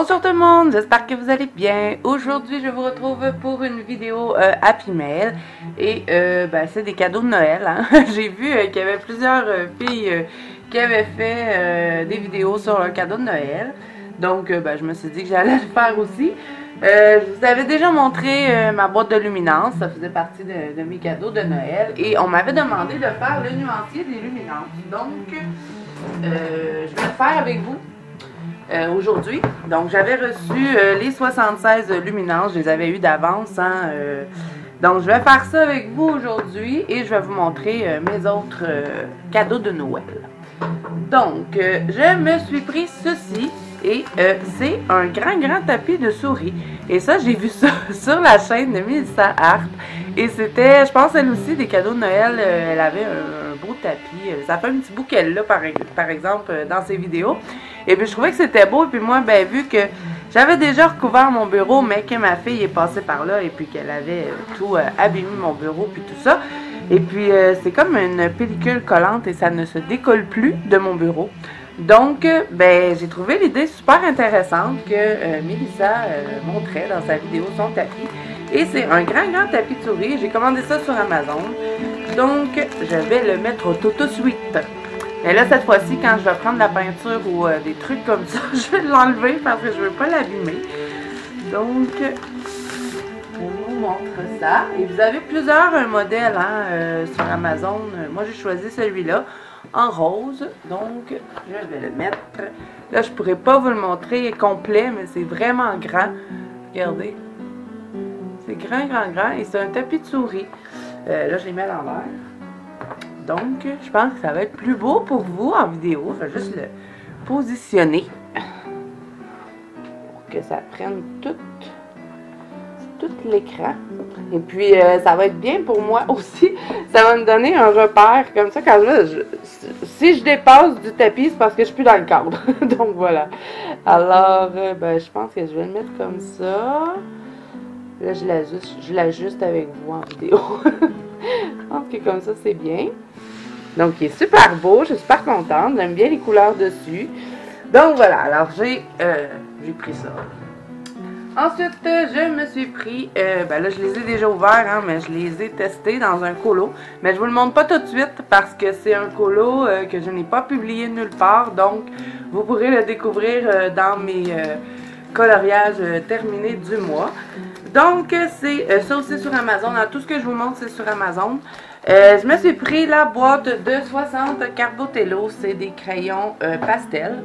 Bonjour tout le monde, j'espère que vous allez bien. Aujourd'hui, je vous retrouve pour une vidéo Happy Mail. Et c'est des cadeaux de Noël. Hein? J'ai vu qu'il y avait plusieurs filles qui avaient fait des vidéos sur leurs cadeaux de Noël. Donc, je me suis dit que j'allais le faire aussi. Je vous avais déjà montré ma boîte de luminance. Ça faisait partie de mes cadeaux de Noël. Et on m'avait demandé de faire le nuancier des luminances. Donc, je vais le faire avec vous. Aujourd'hui. Donc, j'avais reçu les 76 luminances. Je les avais eu d'avance. Hein, donc, je vais faire ça avec vous aujourd'hui et je vais vous montrer mes autres cadeaux de Noël. Donc, je me suis pris ceci et c'est un grand tapis de souris. Et ça, j'ai vu ça sur la chaîne de Mélissa Art. Et c'était, je pense, elle aussi, des cadeaux de Noël. Elle avait un beau tapis. Ça fait un petit bout qu'elle l'a, par exemple, dans ses vidéos. Et puis, je trouvais que c'était beau. Et puis, moi, vu que j'avais déjà recouvert mon bureau, mais que ma fille est passée par là et puis qu'elle avait tout abîmé mon bureau, puis tout ça. Et puis, c'est comme une pellicule collante et ça ne se décolle plus de mon bureau. Donc, j'ai trouvé l'idée super intéressante que Mélissa montrait dans sa vidéo son tapis. Et c'est un grand tapis de souris. J'ai commandé ça sur Amazon. Donc, je vais le mettre au tout de suite. Et là, cette fois-ci, quand je vais prendre la peinture ou des trucs comme ça, je vais l'enlever parce que je ne veux pas l'abîmer. Donc, on vous montre ça. Et vous avez plusieurs modèles sur Amazon. Moi, j'ai choisi celui-là en rose. Donc, je vais le mettre. Là, je ne pourrais pas vous le montrer complet, mais c'est vraiment grand. Regardez. C'est grand. Et c'est un tapis de souris. Là, je les mets à l'envers. Donc, je pense que ça va être plus beau pour vous en vidéo. Je vais juste le positionner pour que ça prenne tout l'écran. Et puis, ça va être bien pour moi aussi. Ça va me donner un repère. Comme ça, quand si je dépasse du tapis, c'est parce que je suis plus dans le cadre. Donc, voilà. Alors, je pense que je vais le mettre comme ça. Là, je l'ajuste avec vous en vidéo. Je pense que comme ça, c'est bien. Donc, il est super beau. Je suis super contente. J'aime bien les couleurs dessus. Donc, voilà. Alors, j'ai pris ça. Ensuite, je me suis pris... là, je les ai déjà ouverts, hein, mais je les ai testés dans un colo. Mais je vous le montre pas tout de suite parce que c'est un colo que je n'ai pas publié nulle part. Donc, vous pourrez le découvrir dans mes coloriages terminés du mois. Donc, c'est ça aussi sur Amazon. Tout ce que je vous montre, c'est sur Amazon. Je me suis pris la boîte de 60 Carbotello. C'est des crayons pastels.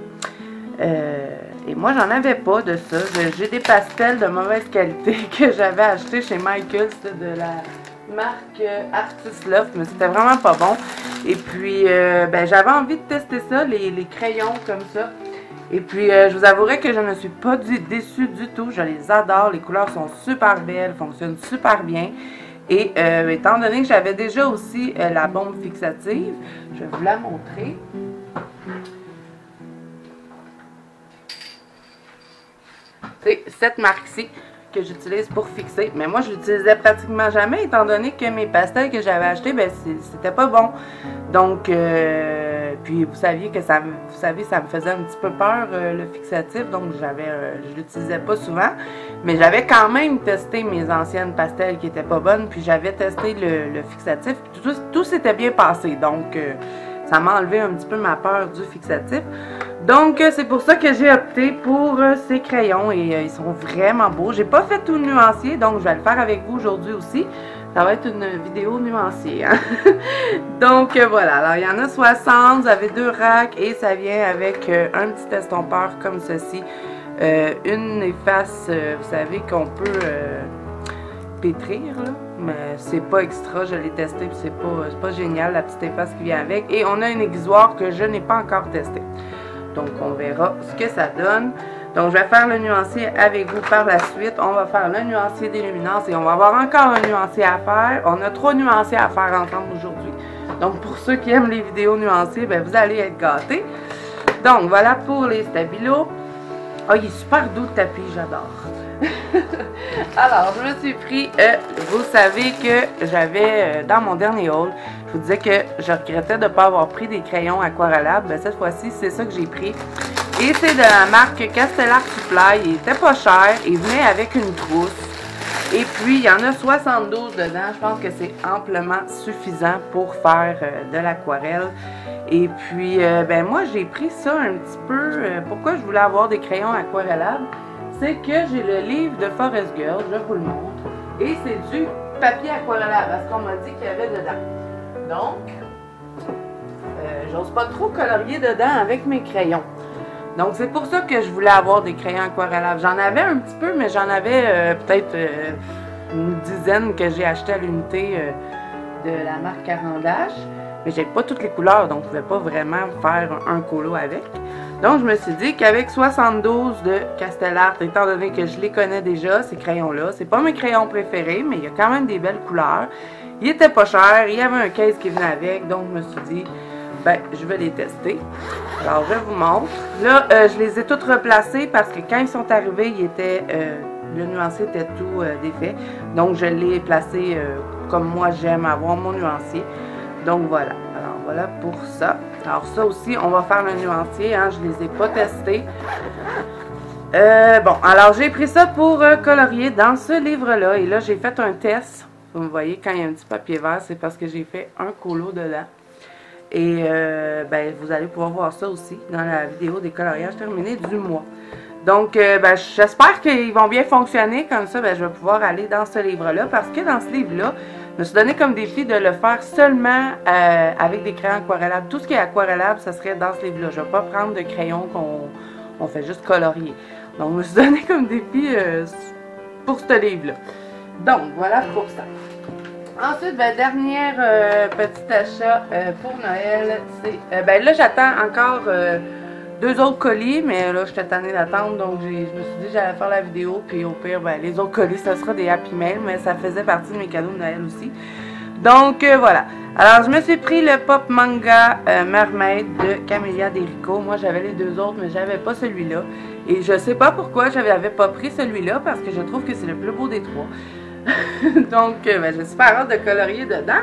Et moi, j'en avais pas de ça. J'ai des pastels de mauvaise qualité que j'avais acheté chez Michael. C'était de la marque Artist Loft, mais c'était vraiment pas bon. Et puis, j'avais envie de tester ça, les crayons comme ça. Et puis, je vous avouerai que je ne suis pas déçue du tout. Je les adore. Les couleurs sont super belles, fonctionnent super bien. Et étant donné que j'avais déjà aussi la bombe fixative, je vais vous la montrer. C'est cette marque-ci que j'utilise pour fixer. Mais moi, je l'utilisais pratiquement jamais, étant donné que mes pastels que j'avais achetés, c'était pas bon. Donc, puis vous saviez que ça me faisait un petit peu peur, le fixatif. Donc, je l'utilisais pas souvent. Mais j'avais quand même testé mes anciennes pastels qui étaient pas bonnes. Puis j'avais testé le fixatif. Tout s'était bien passé. Donc, ça m'a enlevé un petit peu ma peur du fixatif. Donc, c'est pour ça que j'ai opté pour ces crayons et ils sont vraiment beaux. J'ai pas fait tout le nuancier, donc je vais le faire avec vous aujourd'hui aussi. Ça va être une vidéo nuancier. Hein? Donc, voilà. Alors, il y en a 60. Vous avez 2 racks et ça vient avec un petit estompeur comme ceci. Une efface, vous savez, qu'on peut pétrir, là. Mais c'est pas extra, je l'ai testé puis c'est pas génial la petite efface qui vient avec. Et on a une aiguisoire que je n'ai pas encore testé. Donc on verra ce que ça donne. Donc je vais faire le nuancier avec vous par la suite. On va faire le nuancier des luminances et on va avoir encore un nuancier à faire. On a 3 nuanciers à faire ensemble aujourd'hui. Donc pour ceux qui aiment les vidéos nuanciers, vous allez être gâtés. Donc voilà pour les stabilos. Oh, il est super doux le tapis, j'adore. Alors, je me suis pris, vous savez que j'avais, dans mon dernier haul, je vous disais que je regrettais de ne pas avoir pris des crayons aquarellables. Cette fois-ci, c'est ça que j'ai pris. Et c'est de la marque Castellar Supply. Il était pas cher. Il venait avec une trousse. Et puis, il y en a 72 dedans. Je pense que c'est amplement suffisant pour faire de l'aquarelle. Et puis, ben moi, j'ai pris ça un petit peu. Pourquoi je voulais avoir des crayons aquarellables? C'est que j'ai le livre de Forest Girl. Je vous le montre. Et c'est du papier aquarellable, parce qu'on m'a dit qu'il y avait dedans. Donc, j'ose pas trop colorier dedans avec mes crayons. Donc, c'est pour ça que je voulais avoir des crayons aquarellables. J'en avais un petit peu, mais j'en avais peut-être une dizaine que j'ai acheté à l'unité de la marque Carandache. Mais j'ai pas toutes les couleurs, donc je ne pouvais pas vraiment faire un colo avec. Donc, je me suis dit qu'avec 72 de Castellar, étant donné que je les connais déjà, ces crayons-là, c'est pas mes crayons préférés, mais il y a quand même des belles couleurs. Il était pas cher, il y avait un case qui venait avec, donc je me suis dit, ben, je vais les tester. Alors, je vous montre. Là, je les ai toutes replacées parce que quand ils sont arrivés, le nuancier était tout défait. Donc, je l'ai placé comme moi j'aime avoir mon nuancier. Donc, voilà. Alors, voilà pour ça. Alors, ça aussi, on va faire le nuancier. Hein, je les ai pas testés. Bon, alors, j'ai pris ça pour colorier dans ce livre-là. Et là, j'ai fait un test. Vous voyez, quand il y a un petit papier vert, c'est parce que j'ai fait un colo dedans. Et ben, vous allez pouvoir voir ça aussi dans la vidéo des coloriages terminés du mois. Donc, ben, j'espère qu'ils vont bien fonctionner. Comme ça, ben, je vais pouvoir aller dans ce livre-là. Parce que dans ce livre-là, je me suis donné comme défi de le faire seulement avec des crayons aquarellables. Tout ce qui est aquarellable, ce serait dans ce livre-là. Je ne vais pas prendre de crayons qu'on fait juste colorier. Donc, je me suis donné comme défi pour ce livre-là. Donc, voilà pour ça. Ensuite, ben, dernière petit achat pour Noël, c'est... ben là, j'attends encore 2 autres colis, mais là, j'étais tannée d'attendre, donc je me suis dit que j'allais faire la vidéo, puis au pire, ben, les autres colis, ce sera des Happy Mail, mais ça faisait partie de mes cadeaux de Noël aussi. Donc, voilà. Alors, je me suis pris le Pop Manga Mermaid de Camélia Derico. Moi, j'avais les 2 autres, mais j'avais pas celui-là. Et je sais pas pourquoi je n'avais pas pris celui-là, parce que je trouve que c'est le plus beau des 3. Donc, ben, j'ai super hâte de colorier dedans.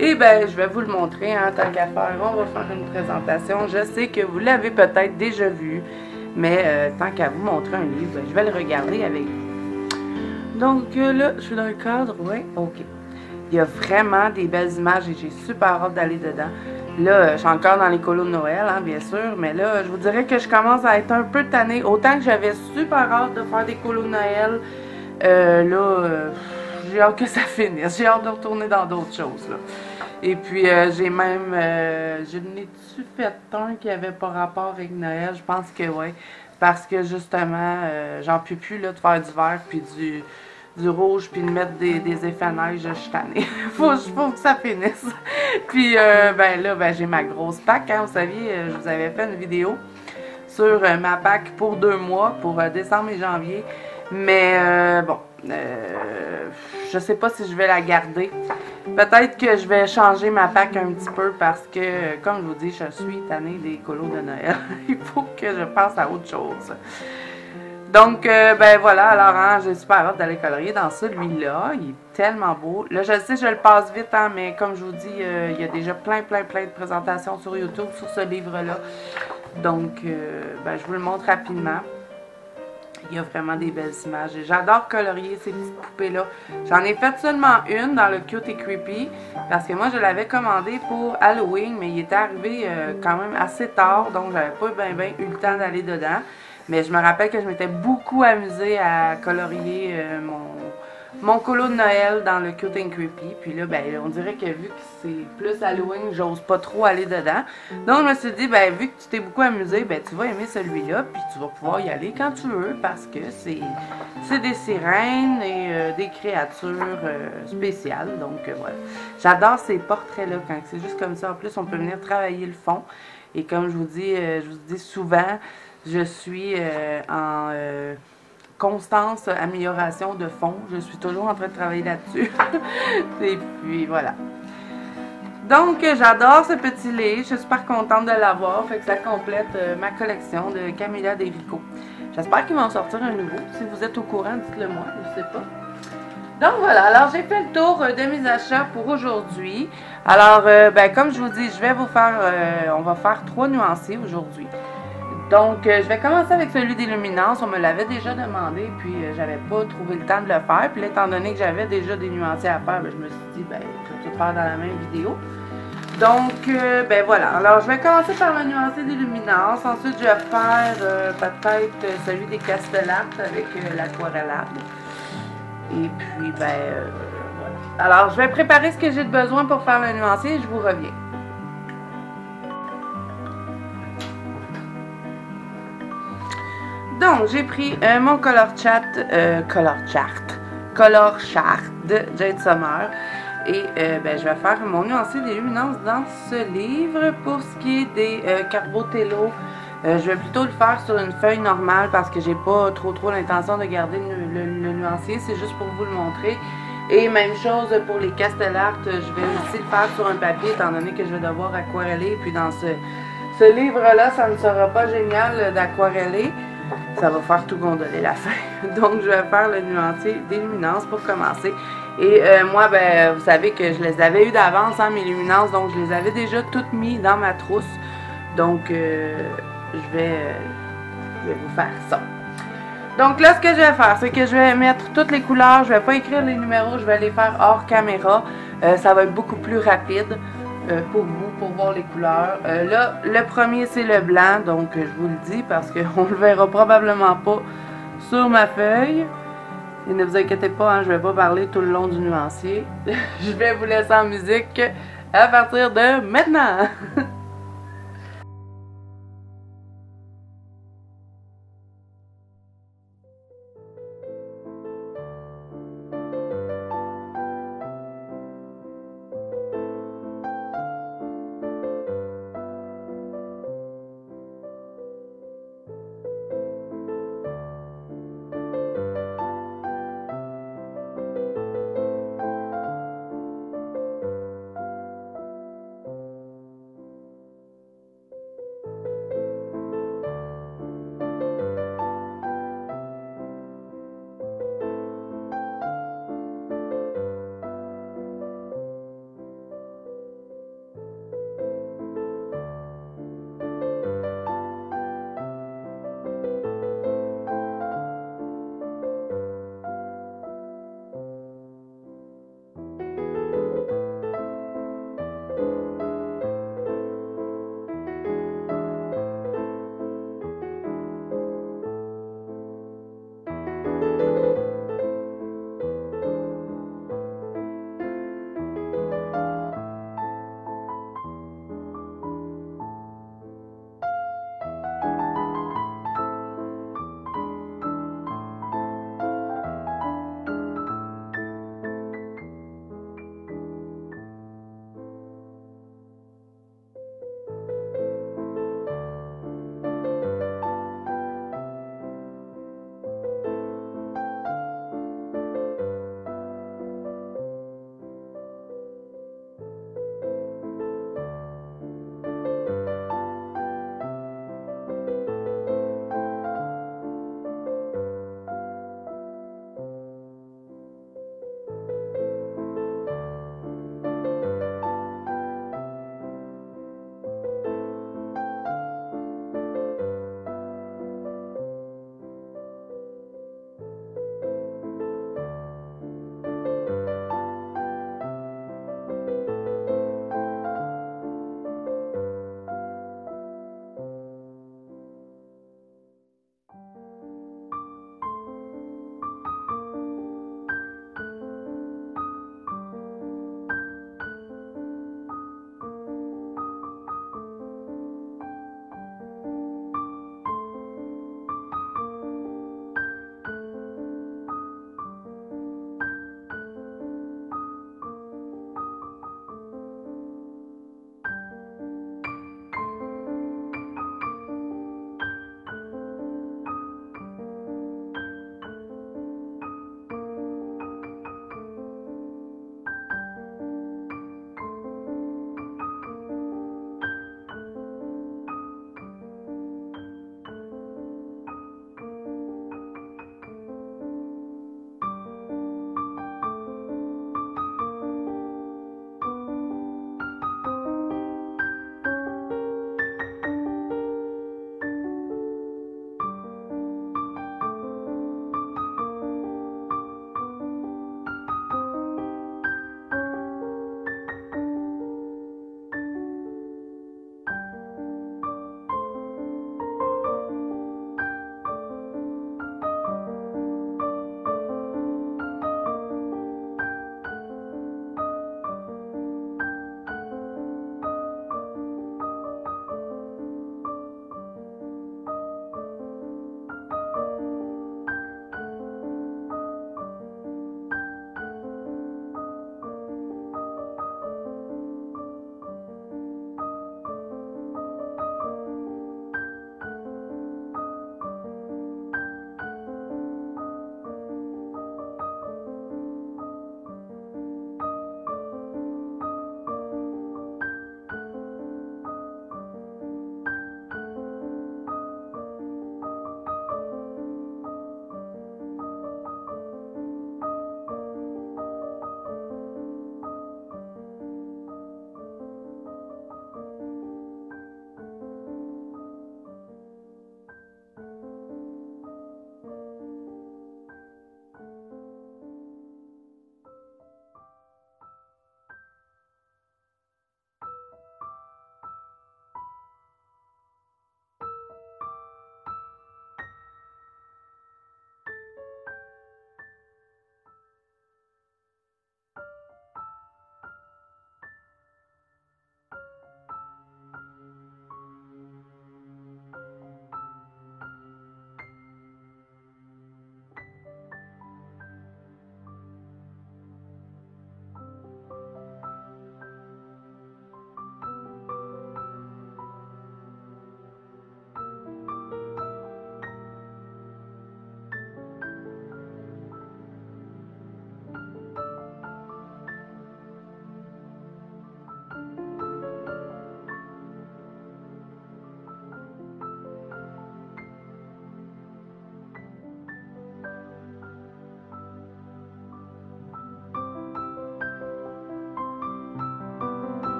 Et ben, je vais vous le montrer, hein, tant qu'à faire. On va faire une présentation. Je sais que vous l'avez peut-être déjà vu, mais tant qu'à vous montrer un livre, ben, je vais le regarder avec vous. Donc, là, je suis dans le cadre. Oui, ok. Il y a vraiment des belles images et j'ai super hâte d'aller dedans. Là, je suis encore dans les colos de Noël, hein, bien sûr, mais là, je vous dirais que je commence à être un peu tannée. Autant que j'avais super hâte de faire des colos de Noël, j'ai hâte que ça finisse. J'ai hâte de retourner dans d'autres choses, là. Et puis, j'ai même... je n'ai-tu fait un qui avait pas rapport avec Noël? Je pense que oui. Parce que, justement, j'en peux plus, là, de faire du vert, puis du rouge, puis de mettre des effets neige. Je suis tannée. faut que ça finisse. Puis, ben là, ben, j'ai ma grosse pack, hein. Vous saviez, je vous avais fait une vidéo sur ma pack pour 2 mois, pour décembre et janvier. Mais bon, je sais pas si je vais la garder. Peut-être que je vais changer ma pack un petit peu parce que, comme je vous dis, je suis tannée des colos de Noël. Il faut que je passe à autre chose. Donc, ben voilà, alors hein, j'ai super hâte d'aller colorier dans celui-là. Il est tellement beau. Là, je sais, je le passe vite, hein, mais comme je vous dis, il y a déjà plein de présentations sur YouTube sur ce livre-là. Donc, ben, je vous le montre rapidement. Il y a vraiment des belles images. J'adore colorier ces petites poupées-là. J'en ai fait seulement une dans le Cute et Creepy. Parce que moi, je l'avais commandé pour Halloween. Mais il était arrivé quand même assez tard. Donc, j'avais pas bien eu le temps d'aller dedans. Mais je me rappelle que je m'étais beaucoup amusée à colorier mon colo de Noël dans le Cute and Creepy. Puis là, ben, on dirait que vu que c'est plus Halloween, j'ose pas trop aller dedans. Donc, je me suis dit, ben, vu que tu t'es beaucoup amusé, ben, tu vas aimer celui-là. Puis tu vas pouvoir y aller quand tu veux parce que c'est des sirènes et des créatures spéciales. Donc, voilà. J'adore ces portraits-là quand c'est juste comme ça. En plus, on peut venir travailler le fond. Et comme je vous dis souvent, je suis en constance amélioration de fond. Je suis toujours en train de travailler là-dessus. Et puis voilà. Donc j'adore ce petit livre. Je suis super contente de l'avoir. Fait que ça complète ma collection de Camélia Derico. J'espère qu'ils vont en sortir un nouveau. Si vous êtes au courant, dites-le moi. Je ne sais pas. Donc voilà, alors j'ai fait le tour de mes achats pour aujourd'hui. Alors, ben, comme je vous dis, je vais vous faire, on va faire 3 nuanciers aujourd'hui. Donc, je vais commencer avec celui d'Illuminance. On me l'avait déjà demandé, puis j'avais pas trouvé le temps de le faire. Puis là, étant donné que j'avais déjà des nuanciers à faire, ben, je me suis dit, ben, je vais tout faire dans la même vidéo. Donc, ben voilà. Alors, je vais commencer par le nuancier d'Illuminance. Ensuite, je vais faire peut-être celui des Castellates avec l'aquarellable. Et puis, ben, voilà. Alors, je vais préparer ce que j'ai de besoin pour faire le nuancier et je vous reviens. Donc, j'ai pris mon Color Chart de Jade Summer. Et ben, je vais faire mon nuancier d'illuminance dans ce livre. Pour ce qui est des Carbotello, je vais plutôt le faire sur une feuille normale parce que j'ai pas trop l'intention de garder le nuancier. C'est juste pour vous le montrer. Et même chose pour les Castellart, je vais aussi le faire sur un papier étant donné que je vais devoir aquareller. Puis dans ce livre-là, ça ne sera pas génial d'aquareller. Ça va faire tout gondoler la fin. Donc, je vais faire le nuancier d'illuminance pour commencer. Et moi, ben, vous savez que je les avais eu d'avance, hein, mes luminances. Donc, je les avais déjà toutes mis dans ma trousse. Donc, je vais vous faire ça. Donc, là, ce que je vais faire, c'est que je vais mettre toutes les couleurs. Je vais pas écrire les numéros, je vais les faire hors caméra. Ça va être beaucoup plus rapide. Pour vous, pour voir les couleurs. Là, le premier, c'est le blanc, donc je vous le dis parce qu'on le verra probablement pas sur ma feuille. Et ne vous inquiétez pas, hein, je vais pas parler tout le long du nuancier. Je vais vous laisser en musique à partir de maintenant.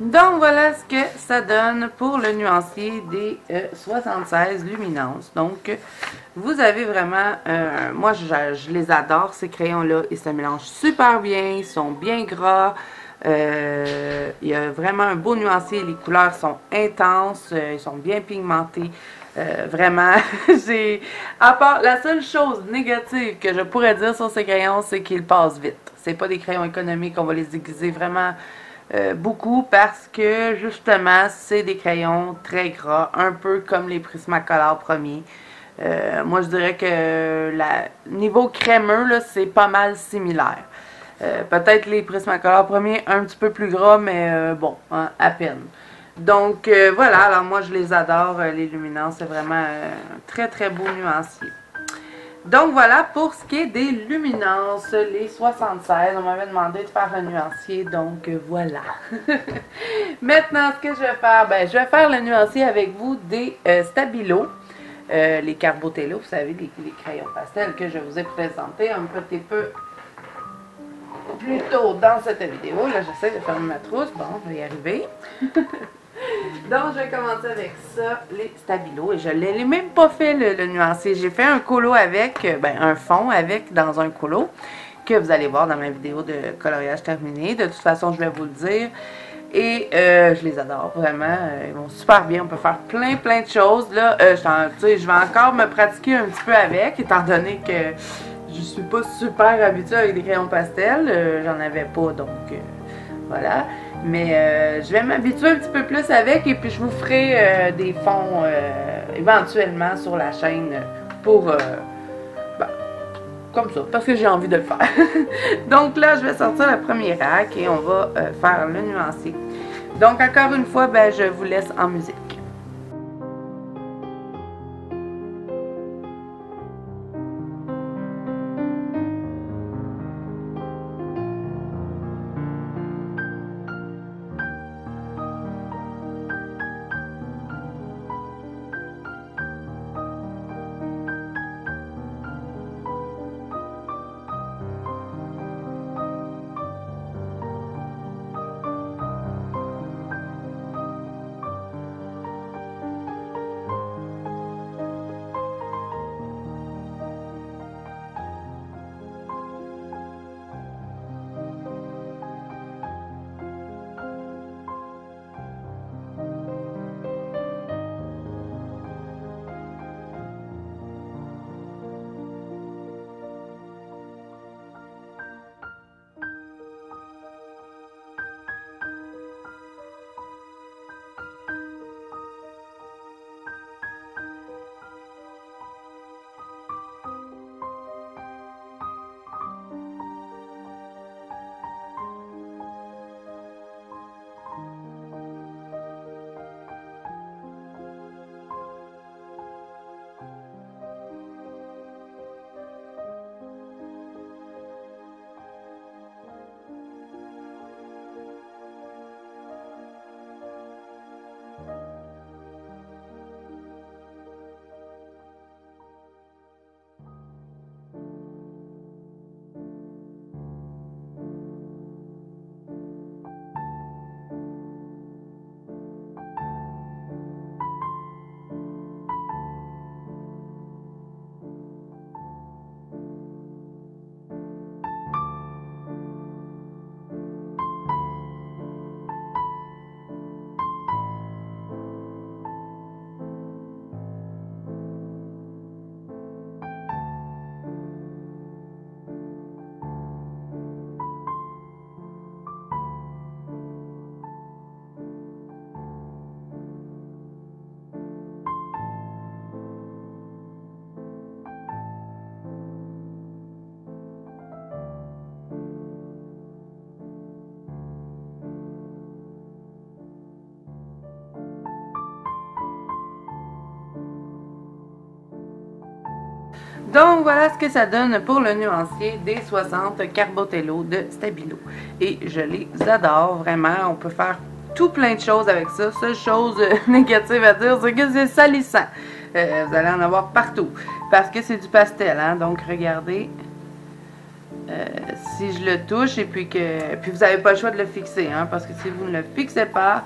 Donc voilà ce que ça donne pour le nuancier des 76 Luminance. Donc vous avez vraiment, moi je les adore ces crayons-là, ils se mélangent super bien, ils sont bien gras, il y a vraiment un beau nuancier, les couleurs sont intenses, ils sont bien pigmentés. Vraiment, à part la seule chose négative que je pourrais dire sur ces crayons, c'est qu'ils passent vite. C'est pas des crayons économiques, on va les aiguiser vraiment beaucoup parce que justement c'est des crayons très gras, un peu comme les Prismacolor premiers. Moi je dirais que niveau crémeux là, c'est pas mal similaire. Peut-être les Prismacolor premiers un petit peu plus gras, mais bon, hein, à peine. Donc voilà, alors moi je les adore, les Luminance, c'est vraiment un très très beau nuancier. Donc voilà pour ce qui est des Luminance, les 76, on m'avait demandé de faire un nuancier, donc voilà. Maintenant ce que je vais faire, ben je vais faire le nuancier avec vous des Stabilo, les Carbotello, vous savez, les crayons pastels que je vous ai présentés un petit peu plus tôt dans cette vidéo. Là j'essaie de fermer ma trousse, bon je vais y arriver. Donc, je vais commencer avec ça, les Stabilo. Et je ne l'ai même pas fait le nuancier. J'ai fait un colo avec, ben, un fond avec dans un colo, que vous allez voir dans ma vidéo de coloriage terminé. De toute façon, je vais vous le dire. Et je les adore, vraiment. Ils vont super bien. On peut faire plein de choses. Là, je vais encore me pratiquer un petit peu avec, étant donné que je suis pas super habituée avec des crayons pastels. J'en avais pas, donc voilà. Mais je vais m'habituer un petit peu plus avec et puis je vous ferai des fonds éventuellement sur la chaîne pour, ben, comme ça, parce que j'ai envie de le faire. Donc là, je vais sortir le premier rack et on va faire le nuancier. Donc encore une fois, ben, je vous laisse en musique. Donc voilà ce que ça donne pour le nuancier des 60 Carbotello de Stabilo. Et je les adore vraiment, on peut faire tout plein de choses avec ça. Seule chose négative à dire, c'est que c'est salissant. Vous allez en avoir partout, parce que c'est du pastel, hein? Donc regardez, si je le touche et puis vous n'avez pas le choix de le fixer, hein, parce que si vous ne le fixez pas,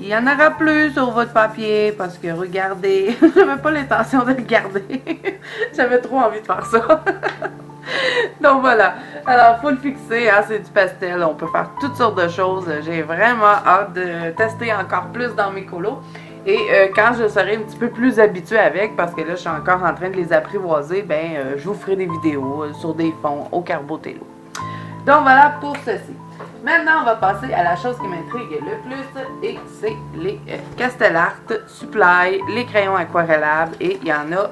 il y en aura plus sur votre papier parce que regardez, j'avais pas l'intention de le garder. J'avais trop envie de faire ça. Donc voilà. Alors, il faut le fixer, hein, c'est du pastel. On peut faire toutes sortes de choses. J'ai vraiment hâte de tester encore plus dans mes colos. Et quand je serai un petit peu plus habituée avec, parce que là, je suis encore en train de les apprivoiser, ben, je vous ferai des vidéos sur des fonds au Carbotello. Donc voilà pour ceci. Maintenant, on va passer à la chose qui m'intrigue le plus, et c'est les Castellart Supply, les crayons aquarellables, et il y en a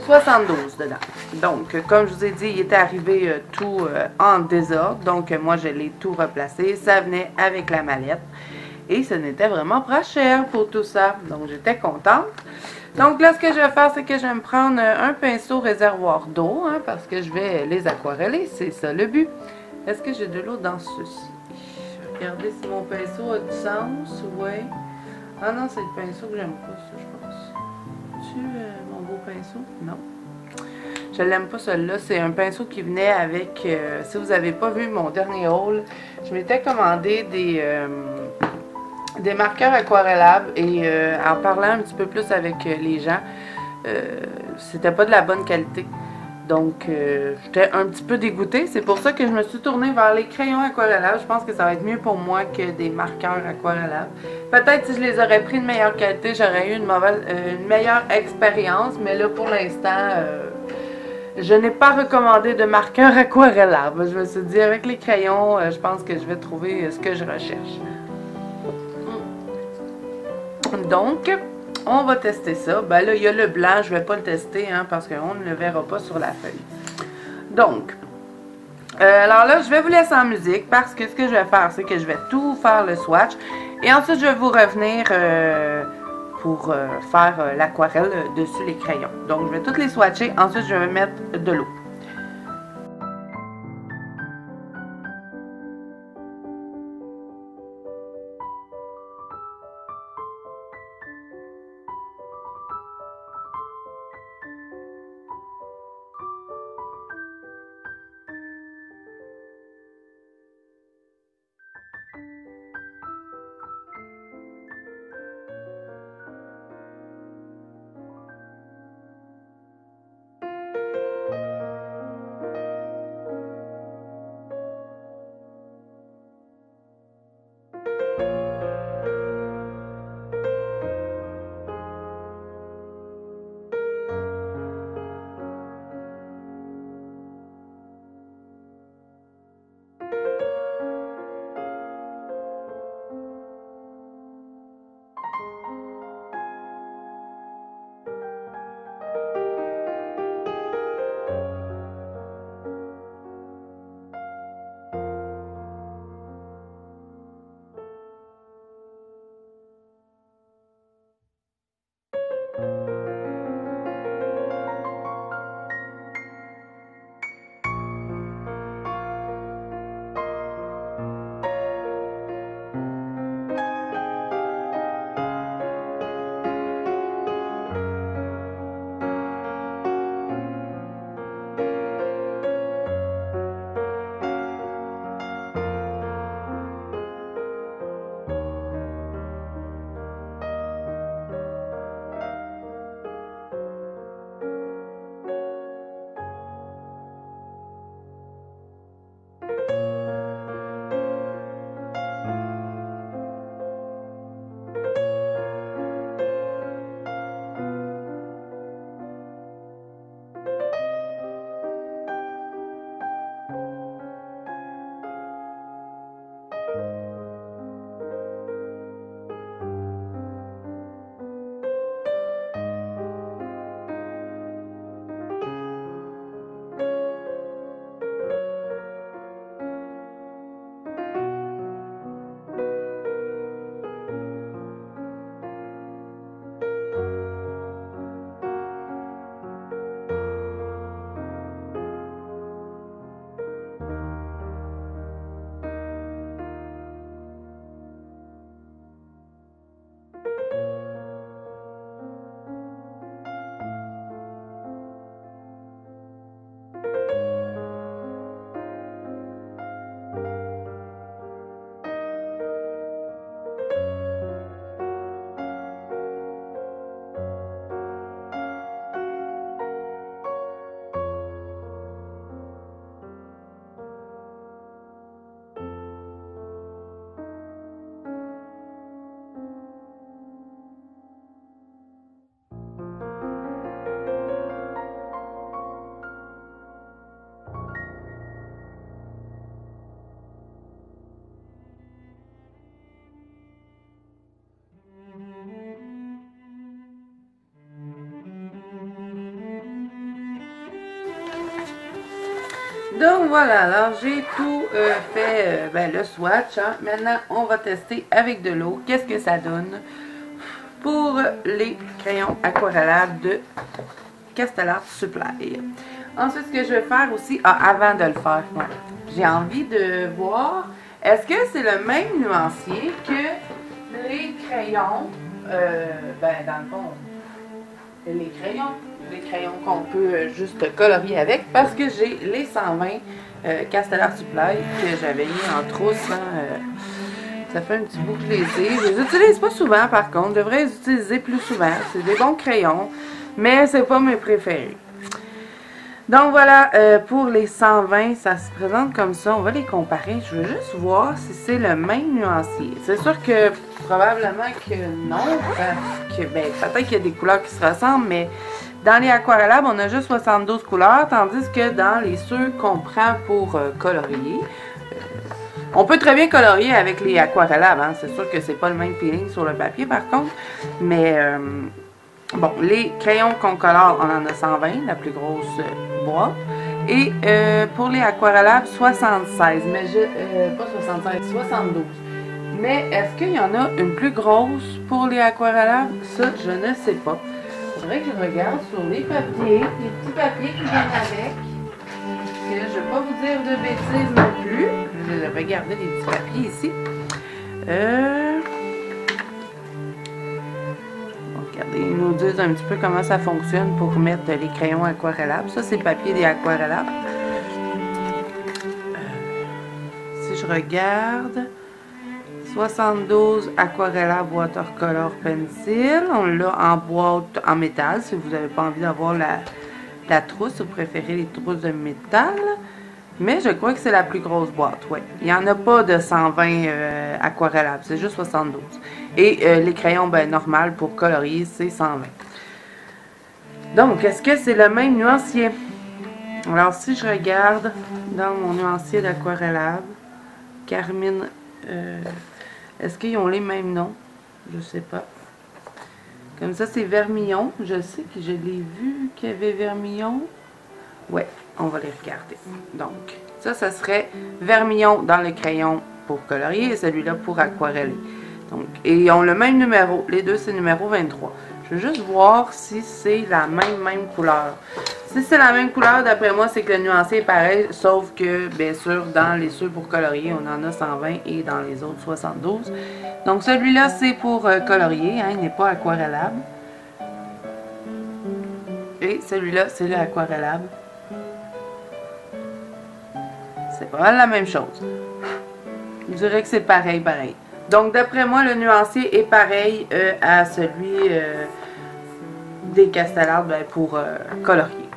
72 dedans. Donc, comme je vous ai dit, il était arrivé tout en désordre, donc moi je l'ai tout replacé, ça venait avec la mallette, et ce n'était vraiment pas cher pour tout ça, donc j'étais contente. Donc là, ce que je vais faire, c'est que je vais me prendre un pinceau réservoir d'eau, hein, parce que je vais les aquareller, c'est ça le but. Est-ce que j'ai de l'eau dans ceci? Regardez si mon pinceau a du sens, ouais. Ah non, c'est le pinceau que j'aime pas, ça, je pense. Tu mon beau pinceau? Non. Je l'aime pas celui-là, c'est un pinceau qui venait avec, si vous n'avez pas vu mon dernier haul, je m'étais commandé des marqueurs aquarellables et en parlant un petit peu plus avec les gens, c'était pas de la bonne qualité. Donc, j'étais un petit peu dégoûtée. C'est pour ça que je me suis tournée vers les crayons aquarellables. Je pense que ça va être mieux pour moi que des marqueurs aquarellables. Peut-être si je les aurais pris de meilleure qualité, j'aurais eu une meilleure expérience. Mais là, pour l'instant, je n'ai pas recommandé de marqueurs aquarellables. Je me suis dit, avec les crayons, je pense que je vais trouver ce que je recherche. Donc, on va tester ça. Ben là, il y a le blanc, je ne vais pas le tester, hein, parce qu'on ne le verra pas sur la feuille. Donc, alors là, je vais vous laisser en musique, parce que ce que je vais faire, c'est que je vais tout faire le swatch. Et ensuite, je vais vous revenir pour faire l'aquarelle dessus les crayons. Donc, je vais toutes les swatcher. Ensuite, je vais mettre de l'eau. Donc voilà, alors j'ai tout fait le swatch. Hein. Maintenant, on va tester avec de l'eau. Qu'est-ce que ça donne pour les crayons aquarellables de Castell Art Supply. Ensuite, ce que je vais faire aussi, avant de le faire, j'ai envie de voir, est-ce que c'est le même nuancier que les crayons, dans le fond, les crayons qu'on peut juste colorier avec, parce que j'ai les 120 Castell Art Supply que j'avais mis en trousse. Ça fait un petit bout que je les ai. Je les utilise pas souvent par contre. Je devrais les utiliser plus souvent. C'est des bons crayons, mais c'est pas mes préférés. Donc voilà, pour les 120, ça se présente comme ça. On va les comparer. Je veux juste voir si c'est le même nuancier. C'est sûr que probablement que non, parce que peut-être qu'il y a des couleurs qui se ressemblent, mais dans les aquarellables, on a juste 72 couleurs, tandis que dans les ceux qu'on prend pour colorier, on peut très bien colorier avec les aquarellables. Hein. C'est sûr que c'est pas le même feeling sur le papier par contre, mais bon, les crayons qu'on colore, on en a 120, la plus grosse boîte. Et pour les aquarellables, 76. Mais pas 76, 72. Mais est-ce qu'il y en a une plus grosse pour les aquarellables? Ça, je ne sais pas. Il faudrait que je regarde sur les papiers, les petits papiers qui viennent avec. Que je ne vais pas vous dire de bêtises non plus. Je vais regarder les petits papiers ici. Regardez, ils nous disent un petit peu comment ça fonctionne pour mettre les crayons aquarellables. Ça, c'est le papier des aquarellables. Si je regarde, 72 aquarellables watercolor pencil. On l'a en boîte en métal si vous n'avez pas envie d'avoir la trousse. Vous préférez les trousses de métal. Mais je crois que c'est la plus grosse boîte, oui. Il n'y en a pas de 120 aquarellables, c'est juste 72. Et les crayons, normal pour colorier, c'est 120. Donc, est-ce que c'est le même nuancier? Alors, si je regarde dans mon nuancier d'aquarellable, Carmine, est-ce qu'ils ont les mêmes noms? Je sais pas. Comme ça, c'est vermillon. Je sais que je l'ai vu qu'il y avait vermillon. Ouais, on va les regarder. Donc, ça serait vermillon dans le crayon pour colorier et celui-là pour aquareller. Donc, et ils ont le même numéro. Les deux, c'est numéro 23. Je veux juste voir si c'est la même couleur. Si c'est la même couleur, d'après moi, c'est que le nuancier est pareil, sauf que, bien sûr, dans les ceux pour colorier, on en a 120 et dans les autres, 72. Donc, celui-là, c'est pour colorier, hein, il n'est pas aquarellable. Et celui-là, c'est le aquarellable. C'est pas mal la même chose. Je dirais que c'est pareil. Donc, d'après moi, le nuancier est pareil à celui des Castell Art pour colorier.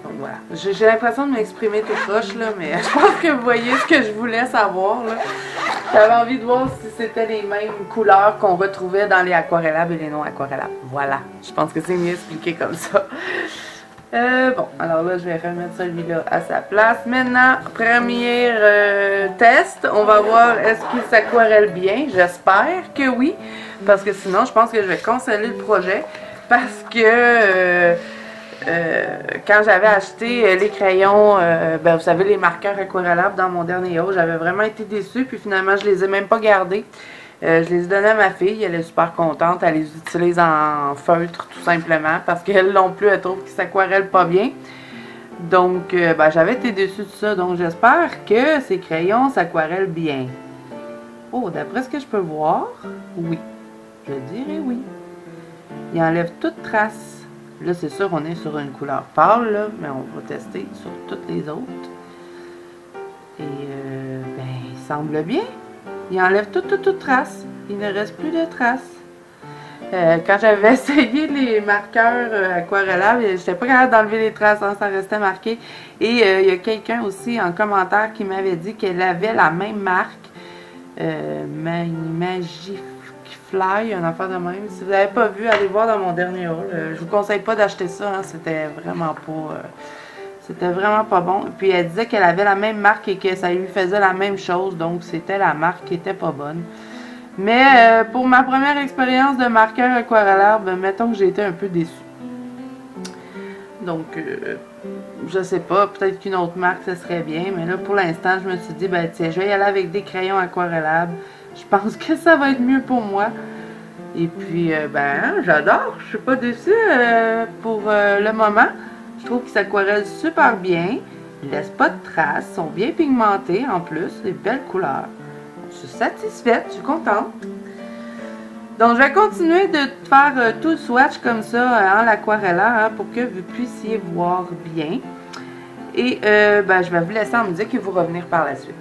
Donc, voilà. J'ai l'impression de m'exprimer tout proche, là, mais je pense que vous voyez ce que je voulais savoir, là. J'avais envie de voir si c'était les mêmes couleurs qu'on retrouvait dans les aquarellables et les non aquarellables. Voilà. Je pense que c'est mieux expliqué comme ça. Bon, alors là, je vais remettre celui-là à sa place. Maintenant, premier test. On va voir est-ce qu'il s'aquarelle bien. J'espère que oui. Parce que sinon, je pense que je vais canceller le projet. Parce que quand j'avais acheté les crayons, vous savez, les marqueurs aquarellables dans mon dernier haul, j'avais vraiment été déçue. Puis finalement, je les ai même pas gardés. Je les ai donnés à ma fille, elle est super contente, elle les utilise en feutre tout simplement parce qu'elle non plus, elle trouve qu'ils s'aquarellent pas bien. Donc, j'avais été déçue de ça, donc j'espère que ces crayons s'aquarellent bien. Oh, d'après ce que je peux voir, oui. Je dirais oui. Ils enlèvent toute trace. Là, c'est sûr, on est sur une couleur pâle, là, mais on va tester sur toutes les autres. Et, il semble bien. Il enlève toute trace. Il ne reste plus de traces. Quand j'avais essayé les marqueurs aquarellables, je n'étais pas capable d'enlever les traces, hein, ça restait marqué. Et il y a quelqu'un aussi en commentaire qui m'avait dit qu'elle avait la même marque. Magifly, une affaire de même. Si vous n'avez pas vu, allez voir dans mon dernier haul. Je vous conseille pas d'acheter ça, hein, c'était vraiment pas... C'était vraiment pas bon. Puis elle disait qu'elle avait la même marque et que ça lui faisait la même chose. Donc c'était la marque qui était pas bonne. Mais pour ma première expérience de marqueur aquarellable, mettons que j'ai été un peu déçue. Donc, je sais pas, peut-être qu'une autre marque, ce serait bien. Mais là, pour l'instant, je me suis dit, ben tiens, je vais y aller avec des crayons aquarellables. Je pense que ça va être mieux pour moi. Et puis, ben, j'adore. Je suis pas déçue pour le moment. Je trouve qu'ils s'aquarellent super bien. Ils laissent pas de traces. Ils sont bien pigmentés en plus. Des belles couleurs. Je suis satisfaite. Je suis contente. Donc, je vais continuer de faire tout le swatch comme ça en l'aquarellant pour que vous puissiez voir bien. Et ben, je vais vous laisser en musique et vous revenir par la suite.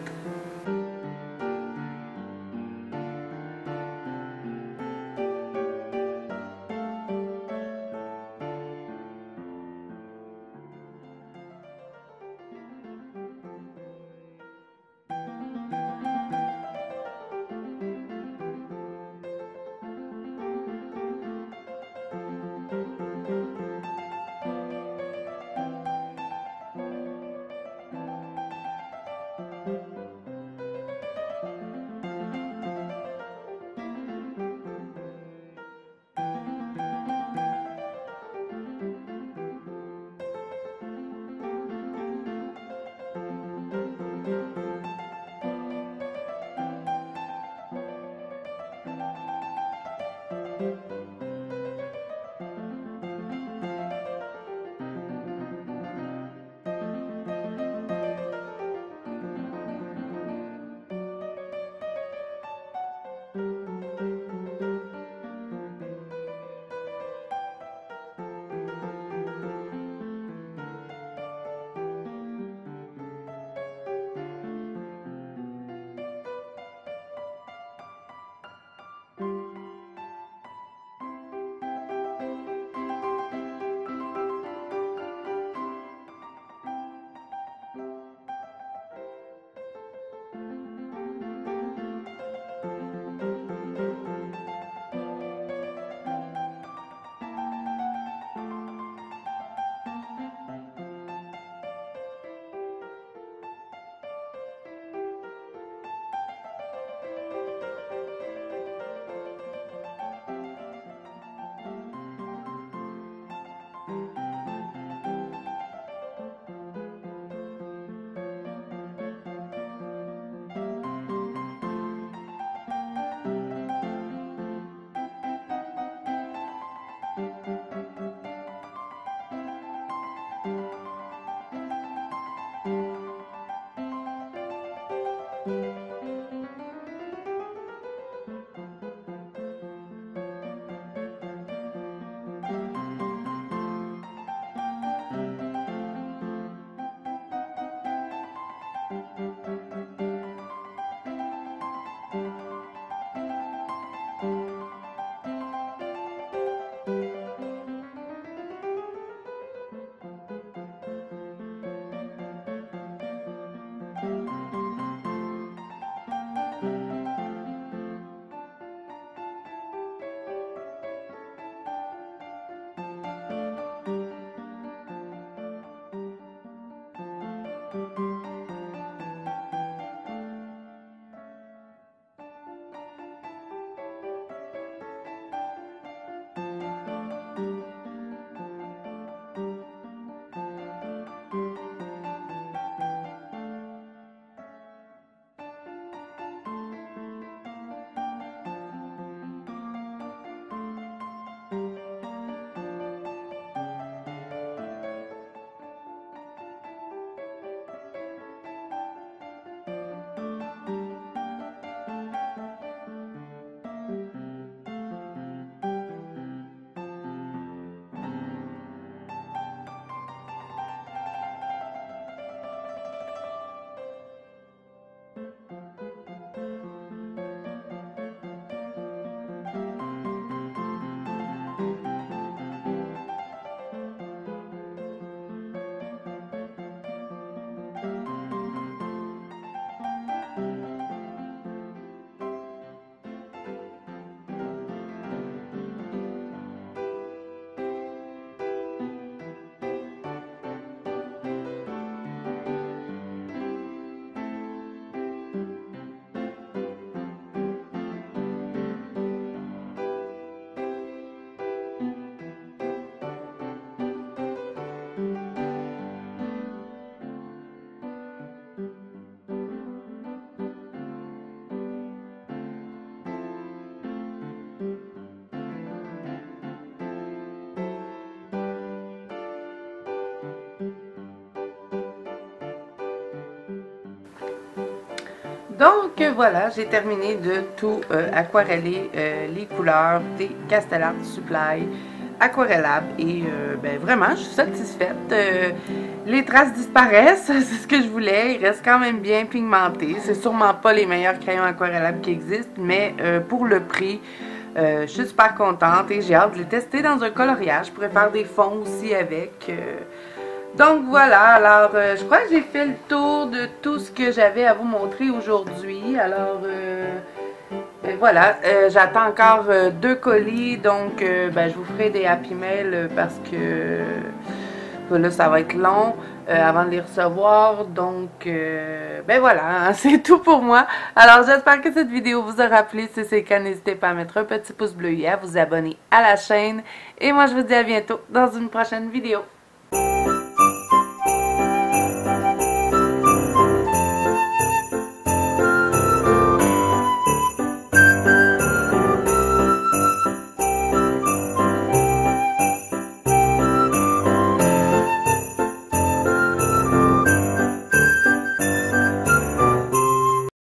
Donc voilà, j'ai terminé de tout aquareller les couleurs des Castellart Supply Aquarellab et ben vraiment je suis satisfaite. Les traces disparaissent, c'est ce que je voulais, ils restent quand même bien pigmentés. C'est sûrement pas les meilleurs crayons aquarellables qui existent, mais pour le prix, je suis super contente et j'ai hâte de les tester dans un coloriage. Je pourrais faire des fonds aussi avec. Donc voilà, alors je crois que j'ai fait le tour de tout ce que j'avais à vous montrer aujourd'hui. Alors ben voilà, j'attends encore 2 colis, donc ben, je vous ferai des Happy Mail parce que là ça va être long avant de les recevoir. Donc ben voilà, hein, c'est tout pour moi. Alors j'espère que cette vidéo vous aura plu. Si c'est le cas, n'hésitez pas à mettre un petit pouce bleu et à vous abonner à la chaîne. Et moi je vous dis à bientôt dans une prochaine vidéo.